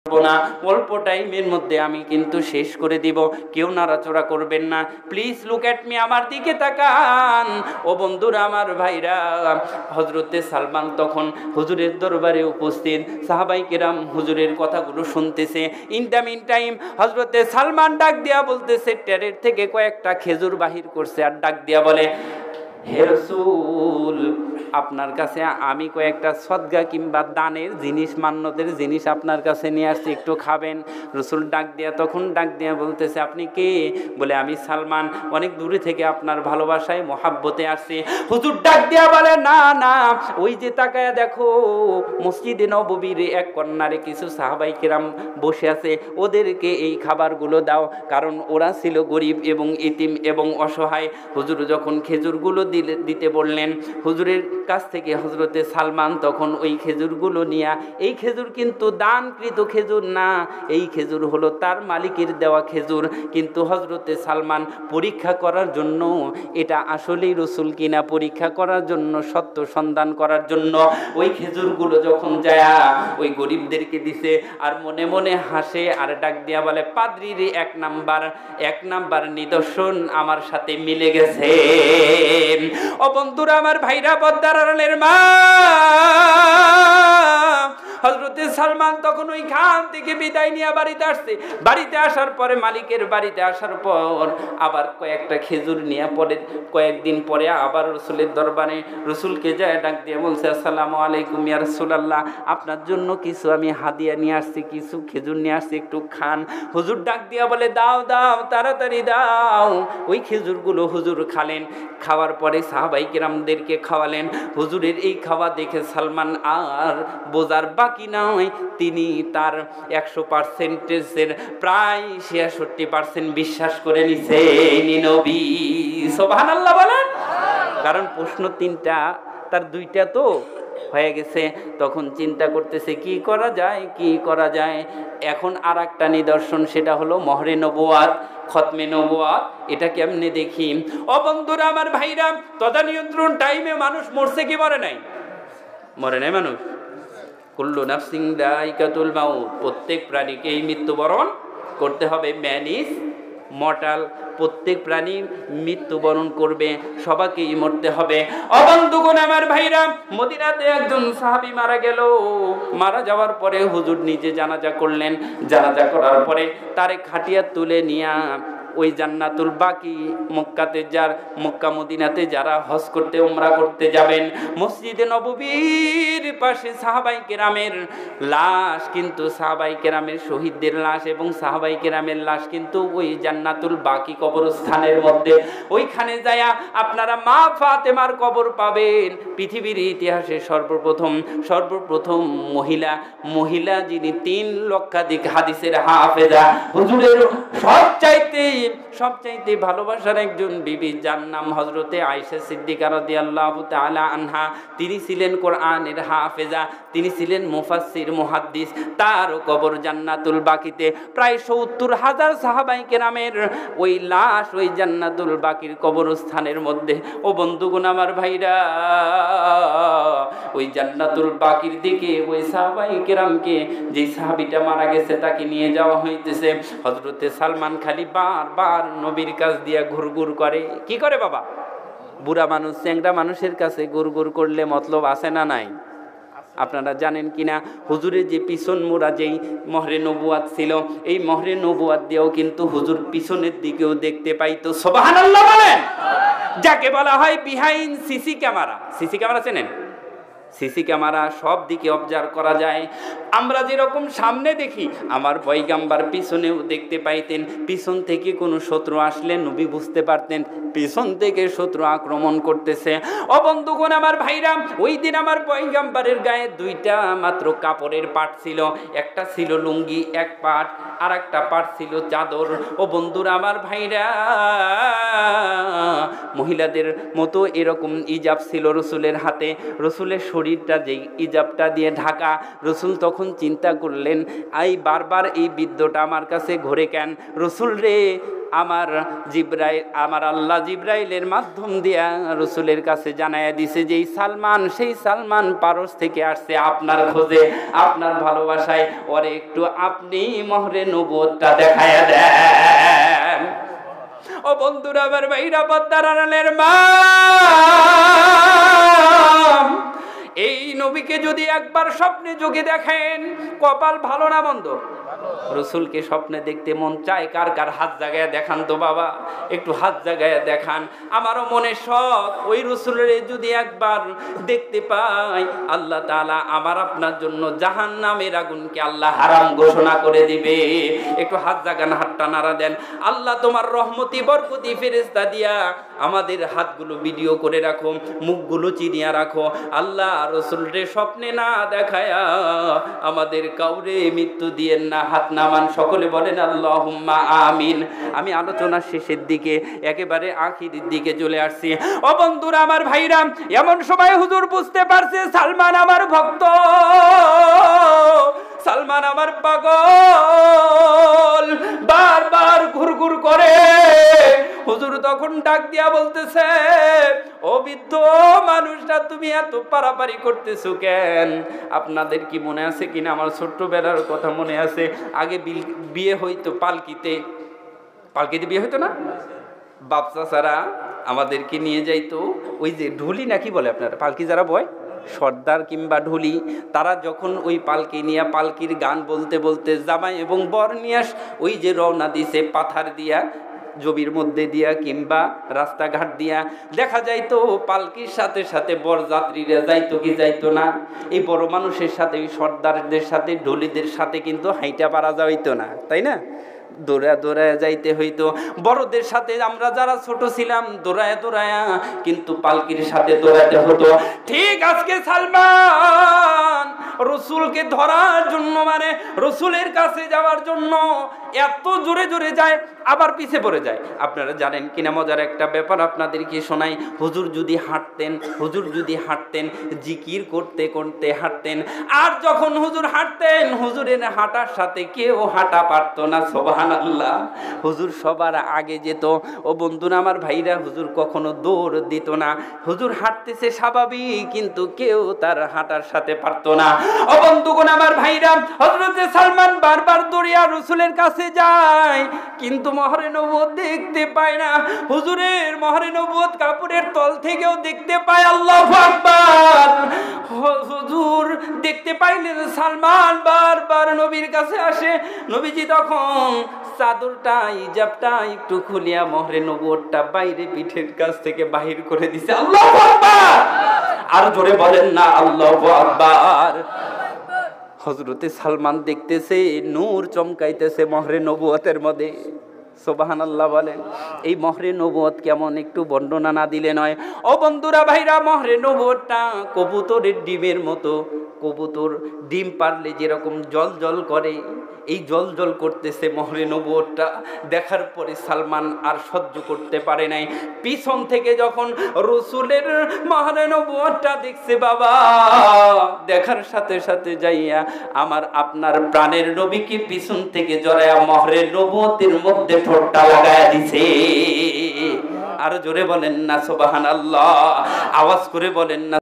না, অল্প টাইমের মধ্যে আমি কিন্তু শেষ করে দিব, কেউ নাড়াচড়া করবেন না, প্লিজ লুক এট মি, আমার দিকে তাকান। ও বন্ধুরা আমার, ভাইরা, হযরতে সালমান তখন হুজুরের দরবারে উপস্থিত, সাহাবাই কেরাম হুজুরের কথাগুলো শুনতেছে। ইন দ্য মিন টাইম হযরতে সালমান ডাক দিয়া বলতেছে, টেরের থেকে কয়েকটা খেজুর বাহির করছে, আর ডাক দিয়া বলে, হে রাসূল, আপনার কাছে আমি কয়েকটা সদকা কিংবা দানের জিনিস, মান্যতের জিনিস আপনার কাছে নিয়ে আসছি, একটু খাবেন। রাসূল ডাক দিয়া বলতেছে, আপনি কে? বলে, আমি সালমান, অনেক দূরে থেকে আপনার ভালোবাসায় মহাব্বতে আসছি। হুজুর ডাক দিয়া বলে, না না, ওই যে তাকায়া দেখো, মসজিদে নববীর এক কর্নারে কিছু সাহাবাই কেরাম বসে আছে, ওদেরকে এই খাবারগুলো দাও, কারণ ওরা ছিল গরিব এবং ইতিম এবং অসহায়। হুজুর যখন খেজুরগুলো দিতে বললেন, হুজুরের কাছ থেকে হযরতে সালমান তখন ওই খেজুরগুলো নিয়া, এই খেজুর কিন্তু দানকৃত খেজুর না, এই খেজুর হলো তার মালিকের দেওয়া খেজুর, কিন্তু হযরতে সালমান পরীক্ষা করার জন্য, এটা আসলেই রাসূল কিনা পরীক্ষা করার জন্য, সত্য সন্ধান করার জন্য ওই খেজুরগুলো যখন যায় ওই গরিবদেরকে দিছে, আর মনে মনে হাসে, আর ডাক দিয়া বলে, পাদ্রীর এক নাম্বার নিদর্শন আমার সাথে মিলে গেছে। ও বন্ধুরা আমার, ভাইরা, পদ্মার আড়ালের মা, হযরতে সালমান তখন ওইখান থেকে বিদায় নিয়ে বাড়িতে আসছে। বাড়িতে আসার পরে, মালিকের বাড়িতে আসার পর আবার কয়েকটা খেজুর নিয়ে পরে কয়েকদিন পরে আবার রাসূলের দরবারে রাসূলকে যায় ডাক দিয়ে বলছে, আসসালামু আলাইকুম ইয়া রাসূলুল্লাহ, আপনার জন্য কিছু আমি হাদিয়া নিয়ে আসছি, কিছু খেজুর নিয়ে আসছি, একটু খান। হুজুর ডাক দিয়া বলে, দাও দাও, তাড়াতাড়ি দাও। ওই খেজুরগুলো হুজুর খালেন, খাওয়ার পরে সাহাবাই কেরামদেরকে খাওয়ালেন। হুজুরের এই খাওয়া দেখে সালমান আর বোঝার বাকি নয়, তিনি তার 100%-এর প্রায় 66% বিশ্বাস করে নিছে নবী। সুবহানাল্লাহ বলেন। কারণ প্রশ্ন 3টা, তার 2টা তো হয়ে গেছে। তখন চিন্তা করতেছে কি করা যায়। এখন আর একটা নিদর্শন, সেটা হলো মহরে নবুয়াত, খতমে নবুয়াত, এটা কেমনে দেখি। ও বন্ধুরা আমার, ভাইরা, তদানিয়ন্ত্রণ টাইমে মানুষ মরছে কি মরে নাই? মরে নাই মানুষ। কুল্লু নাফসিন যায়িকাতুল মাউত, প্রত্যেক প্রাণীকেই মৃত্যুবরণ করতে হবে। ম্যান ইজ মর্টাল, প্রত্যেক প্রাণী মৃত্যুবরণ করবে, সবাইকেই মরতে হবে। ও বন্ধুগণ আমার, ভাইরা, মদিনাতে একজন সাহাবী মারা গেল। মারা যাওয়ার পরে হুজুর নিজে জানাজা করলেন। জানাজা করার পরে তারে খাটিয়া তুলে নিয়া ওই জান্নাতুল বাকি, মক্কা মদিনাতে যারা হজ করতে, উমরা করতে যাবেন, মসজিদে নববীর পাশে সাহাবাই কেরামের লাশ, কিন্তু সাহাবাই কেরামের শহীদদের লাশ এবং সাহাবাই কেরামের লাশ কিন্তু ওই জান্নাতুল বাকি কবরস্থানের মধ্যে। ওইখানে যায়া আপনারা মা ফাতেমার কবর পাবেন। পৃথিবীর ইতিহাসে সর্বপ্রথম মহিলা যিনি 3 লক্ষাধিক হাদিসের হাফেজা, হুজুরের সবচাইতে ভালোবাসার একজন বিবি, যার নাম হযরতে আয়েশা সিদ্দিকা রাদিয়াল্লাহু তাআলা আনহা। তিনি ছিলেন কোরআনের হাফেজা, তিনি ছিলেন মুফাসসির, মুহাদ্দিস। তার কবর জান্নাতুল বাকিতে। প্রায় 70,000 সাহাবায়ে কেরামের ওই লাশ ওই জান্নাতুল বাকির কবরস্থানের মধ্যে। ও বন্ধুগণ আমার, ভাইরা, ওই জান্নাতুল বাকির দিকে ওই সাহাবায়ে কেরামকে, যে সাহাবীটা মারা গেছে, তাকে নিয়ে যাওয়া হইতেছে। হযরতে সালমান খালি বারবার নবীর কাছ দিয়া ঘুরঘুর করে। কি করে বাবা? বুড়া মানুষ, চ্যাংড়া মানুষের কাছে ঘুরঘুর করলে মতলব আছে না নাই? আপনারা জানেন কিনা, হুজুরের যে পিছন মোড়া যেই মহরে নবুয়াত ছিল, এই মহরে নবুয়াত দিয়েও কিন্তু হুজুর পিছনের দিকেও দেখতে পাইতো। সুবহানাল্লাহ বলেন। যাকে বলা হয় behind CC camera. CC camera চেনেন? সিসি ক্যামেরা সব দিকে অবজার্ভ করা যায়। আমরা যেরকম সামনে দেখি, আমার পয়গাম্বার পিছনেও দেখতে পাইতেন। পিছন থেকে কোনো শত্রু আসলে নবী বুঝতে পারতেন পিছন থেকে শত্রু আক্রমণ করতেছে। ও বন্ধুগণ আমার, ভাইরা, ওই দিন আমার পয়গাম্বারের গায়ে 2টা মাত্র কাপড়ের পাট ছিল। একটা ছিল লুঙ্গি এক পাট, আর একটা পাট ছিল চাদর। ও বন্ধুরা আমার, ভাইরা, মহিলাদের মতো এরকম ইজাব ছিল রসুলের হাতে। রসুলের শরীর শরীরটা যেই ইজাবটা দিয়ে ঢাকা। রসুল তখন চিন্তা করলেন, বারবার এই বিদ্যটা আমার কাছে ঘোরে কেন? রসুল রে, আমার আল্লাহ জিব্রাইলের মাধ্যম দিয়া রসুলের কাছে জানাইয়া দিছে যে সেই সালমান পারস থেকে আসছে আপনার খোঁজে, আপনার ভালোবাসায়, ওরে একটু আপনি মোহরে নবুয়তটা দেখায়া দেন। ও বন্ধুরা, আমার ভাইরা, পদ্মার আড়ালের মা, এই নবীকে যদি একবার স্বপ্নে যোগে দেখেন, কপাল ভালো না মন্দ? রসুলকে স্বপ্নে দেখতে মন চায় কার কার? হাত জাগায় দেখান তো বাবা, একটু হাত জাগায় দেখান। আমারও মনে শখ, ওই রসুলের যদি একবার দেখতে পাই, আল্লাহ তাআলা আমার আপনার জন্য জাহান্নামের আগুনকে আল্লাহ হারাম ঘোষণা করে দিবে। একটু হাত জাগান, হাতটা নাড়া দেন। আল্লাহ তোমার রহমতি বরকতি ফেরেশতা দিয়া আমাদের হাতগুলো ভিডিও করে রাখো, মুখগুলো চিনিয়া রাখো। আল্লাহ রসুলরে স্বপ্নে না দেখায়া আমাদের কাউরে মৃত্যু দিয়েন না। হাত নামান, সকলে বলেন আল্লাহুম্মা আমিন। আমি আলোচনার শেষের দিকে, একেবারে আখিরের দিকে চলে আসছি। ও বন্ধুরা, আমার ভাইরা, এমন সময় হুজুর বুঝতে পারছে সালমান আমার ভক্ত, সালমান আমার পাগল, বারবার ঘুরঘুর করে। হুজুর তখন ডাক দিয়া বলতেছে, ও বৃদ্ধ মানুষটা, তুমি এত পারাপারি করতেছো কেন? আপনাদের কি মনে আছে কিনা, আমার ছোট্টবেলার কথা মনে আছে, আগে বিয়ে হইতো পালকিতে বিয়ে হইতো না? বাপ চাচারা আমাদেরকে নিয়ে যাইতো, ওই যে ঢুলি নাকি বলে আপনারা, পালকি যারা বয়, সর্দার কিংবা ঢুলি, তারা যখন ওই পালকি নিয়ে পালকির গান বলতে বলতে জামাই এবং বর নিয়ে ওই যে রওনা দিছে পাথার দিয়া, জমির মধ্যে দিয়া কিংবা রাস্তাঘাট দিয়া, দেখা যাইতো পালকির সাথে সাথে বরযাত্রীরা যাইতো কি যাইতো না? এই বড় মানুষের সাথে, ওই সর্দারদের সাথে, ঢুলিদের সাথে কিন্তু হাইটা পারা যাইতো না, তাই না? দৌড়ায় যাইতে হইতো। বড়দের সাথে আমরা যারা ছোট ছিলাম দৌড়ায় কিন্তু পালকির সাথে দৌড়াতে হতো। ঠিক আজকে সালমান রসুলকে ধরার জন্য, মানে রসুলের কাছে যাওয়ার জন্য এত জোরে জোরে যায়, আবার পিছে পড়ে যায়। আপনারা জানেন কিনা মজার একটা ব্যাপার আপনাদেরকে শোনাই। হুজুর যদি হাঁটতেন জিকির করতে করতে হাঁটতেন, আর যখন হুজুর হাঁটতেন, হুজুরের হাঁটার সাথে কেউ হাঁটা পারতো না। সুবহানাল্লাহ। হুজুর সবার আগে যেত। ও বন্ধুরা, আমার ভাইরা, হুজুর কখনো দৌড় দিত না। হুজুর হাঁটতেছে স্বাভাবিক, কিন্তু কেউ তার হাঁটার সাথে পারতো না। ও বন্ধুগণ, আমার ভাইরা, হযরতে সালমান বারবার দৌড়িয়া রসুলের কাছে যায়, কিন্তু মহরে নবুয়ত দেখতে পায় না। হুজুরের মহরে নবুয়ত কাপড়ের তল থেকেও দেখতে পায়। আল্লাহু আকবার। হুজুর দেখতে পাইলেন সালমান বারবার নবীর কাছে আসে। নবীজি তখন চাদরটা, ইজাবটা একটু খুলিয়া মহরে নবুয়তটা বাইরে পিঠের কাছ থেকে বাহির করে দিছে। আল্লাহু আকবার। আর জোরে বলেন না আল্লাহু আকবার। হযরতে সালমান দেখতেছে নূর চমকাইতেছে মহরে নবুয়তের মধ্যে। সুবহানাল্লাহ বলেন। এই মহরে নবুয়ত কেমন, একটু বর্ণনা না দিলে নয়। ও বন্ধুরা, ভাইরা, মহরে নবুয়তটা কবুতরের ডিমের মতো। কবুতর ডিম পারলে যেরকম জল জল করে, এই জল জল করতেছে মহরে নবুয়তটা। দেখার পরে সালমান আর সহ্য করতে পারে নাই। পিছন থেকে যখন রসুলের মহরে নবুয়তটা দেখছে, বাবা, দেখার সাথে সাথে যাইয়া আমার আপনার প্রাণের নবীকে পিছন থেকে জড়ায়া মহরে নবুয়তের মধ্যে ঠোঁটটা লাগায়া দিছে। আরো জোরে বলেন না সুবহানাল্লাহ, আওয়াজ করে বলেন না।